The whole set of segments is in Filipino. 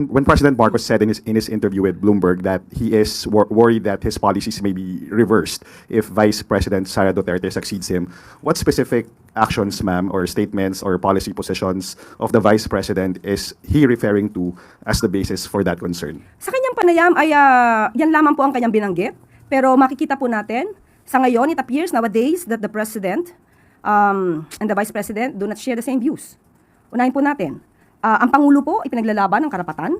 When President Marcos said in his interview with Bloomberg that he is worried that his policies may be reversed if Vice President Sara Duterte succeeds him, what specific actions, ma'am, or statements or policy positions of the Vice President is he referring to as the basis for that concern? Sa kanyang panayam ay yan lamang po ang kanyang binanggit. Pero makikita po natin, sa ngayon, it appears nowadays that the President and the Vice President do not share the same views. Unahin po natin. Ang Pangulo po ay pinaglalaban ng karapatan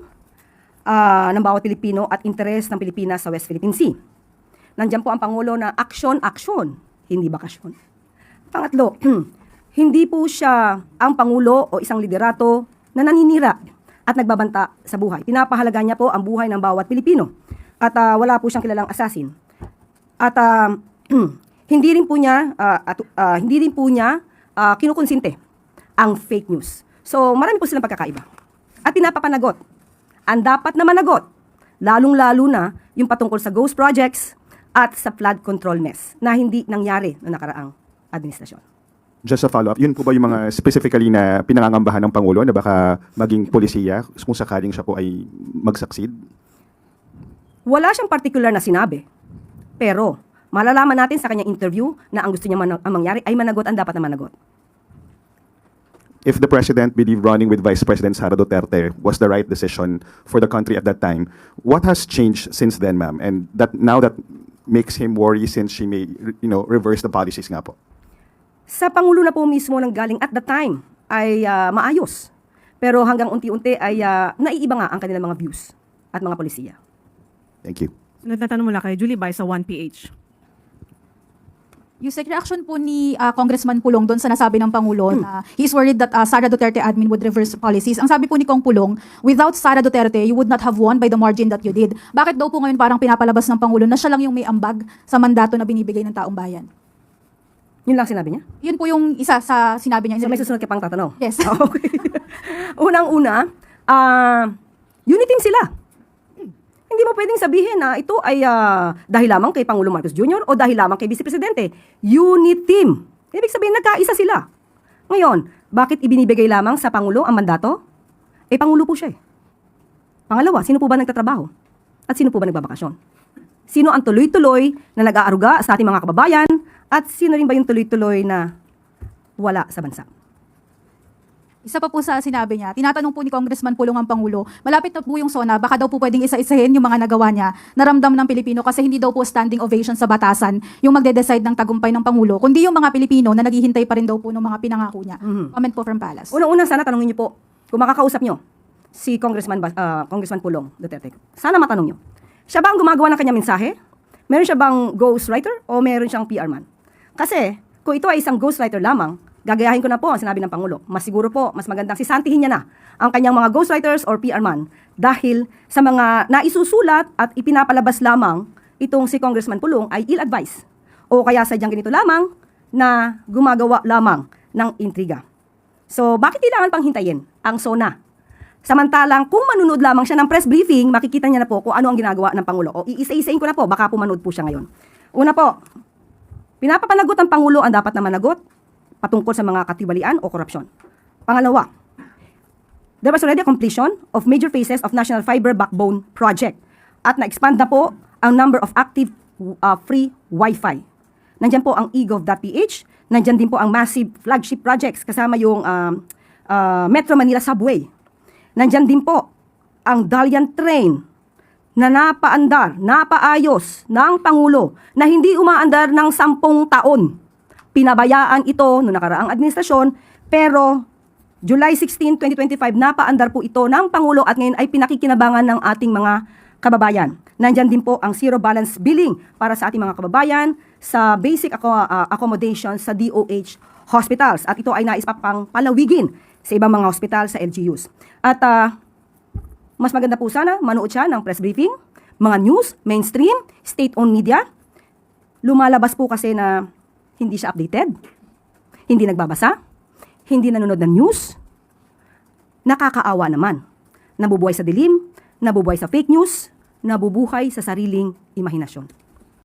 ng bawat Pilipino at interes ng Pilipinas sa West Philippine Sea. Nandiyan po ang Pangulo na aksyon, hindi bakasyon. Pangatlo, hindi po siya ang Pangulo o isang liderato na naninira at nagbabanta sa buhay. Pinapahalaga niya po ang buhay ng bawat Pilipino at wala po siyang kilalang assassin. At hindi rin po niya kinukonsinte ang fake news. So, marami po silang pagkakaiba. At pinapapanagot. Ang dapat na managot, lalong-lalo na yung patungkol sa ghost projects at sa flood control mess na hindi nangyari noong nakaraang administrasyon. Just a follow-up, yun po ba yung mga specifically na pinangangambahan ng Pangulo na baka maging polisiya kung sakaling siya po ay mag-succeed? Wala siyang particular na sinabi. Pero, malalaman natin sa kanyang interview na ang gusto niya ang mangyari ay managot ang dapat na managot. If the President believed running with Vice President Sara Duterte was the right decision for the country at that time, what has changed since then, ma'am? And that makes him worry since she may, reverse the policies nga po? Sa Pangulo na po mismo nang galing at the time ay maayos. Pero hanggang unti-unti ay naiiba nga ang kanilang mga views at mga polisiya. Thank you. Nagtatanong mula kay Julie Bay sa 1PH. Yung reaction po ni Congressman Pulong doon sa nasabi ng Pangulo na he's worried that Sara Duterte admin would reverse policies. Ang sabi po ni Kong Pulong, without Sara Duterte, you would not have won by the margin that you did. Bakit daw po ngayon parang pinapalabas ng Pangulo na siya lang yung may ambag sa mandato na binibigay ng taong bayan? Yun lang sinabi niya? Yun po yung isa sa sinabi niya. So may susunod ka pang tatanong? Yes. Okay. Unang-una, unity team sila. Hindi mo pwedeng sabihin na ito ay dahil lamang kay Pangulo Marcos Jr. o dahil lamang kay Vice Presidente. Unit team. Ibig sabihin, nagkaisa sila. Ngayon, bakit ibinibigay lamang sa Pangulo ang mandato? Pangulo po siya eh. Pangalawa, sino po ba nagtatrabaho? At sino po ba nagbabakasyon? Sino ang tuloy-tuloy na nag-aaruga sa ating mga kababayan? At sino rin ba yung tuloy-tuloy na wala sa bansa? Isa pa po sa sinabi niya, tinatanong po ni Congressman Pulong ang Pangulo, malapit na po yung SONA, baka daw po pwedeng isa-isahin yung mga nagawa niya, naramdam ng Pilipino kasi hindi daw po standing ovation sa batasan yung magde-decide ng tagumpay ng Pangulo, kundi yung mga Pilipino na naghihintay pa rin daw po ng mga pinangako niya. Comment po from Palace. Unang-una, sana tanongin niyo po, kung makakausap niyo si Congressman Pulong Duterte, sana matanong niyo, siya ba ang gumagawa ng kanyang mensahe? Meron siya bang ghostwriter o meron siyang PR man? Kasi, kung ito ay isang ghostwriter lamang, gagayahin ko na po ang sinabi ng Pangulo. Mas siguro po, mas magandang sisantihin niya na ang kanyang mga ghostwriters or PR man dahil sa mga naisusulat at ipinapalabas lamang itong si Congressman Pulong ay ill-advised. O kaya sadyang ganito lamang na gumagawa lamang ng intriga. So, bakit kailangan pang hintayin ang SONA? Samantalang, kung manunod lamang siya ng press briefing, makikita niya na po kung ano ang ginagawa ng Pangulo. O iisa-isain ko na po, baka po manood po siya ngayon. Una po, pinapapanagot ang Pangulo ang dapat na managot patungkol sa mga katiwalian o korupsyon. Pangalawa, there was already a completion of major phases of National Fiber Backbone Project at na-expand na po ang number of active free Wi-Fi. Nandyan po ang egov.ph, nandyan din po ang massive flagship projects kasama yung Metro Manila Subway. Nandyan din po ang Dalian Train na napaandar, napaayos ng Pangulo na hindi umaandar ng 10 taon. Pinabayaan ito noong nakaraang administrasyon, pero July 16, 2025, napaandar po ito ng Pangulo at ngayon ay pinakikinabangan ng ating mga kababayan. Nandyan din po ang zero balance billing para sa ating mga kababayan sa basic accommodation sa DOH hospitals. At ito ay nais pa pang palawigin sa ibang mga hospital sa LGUs. At mas maganda po sana manood siya ng press briefing, mga news, mainstream, state-owned media. Lumalabas po kasi na hindi siya updated, hindi nagbabasa, hindi nanonood ng news. Nakakaawa naman. Nabubuhay sa dilim, nabubuhay sa fake news, nabubuhay sa sariling imahinasyon.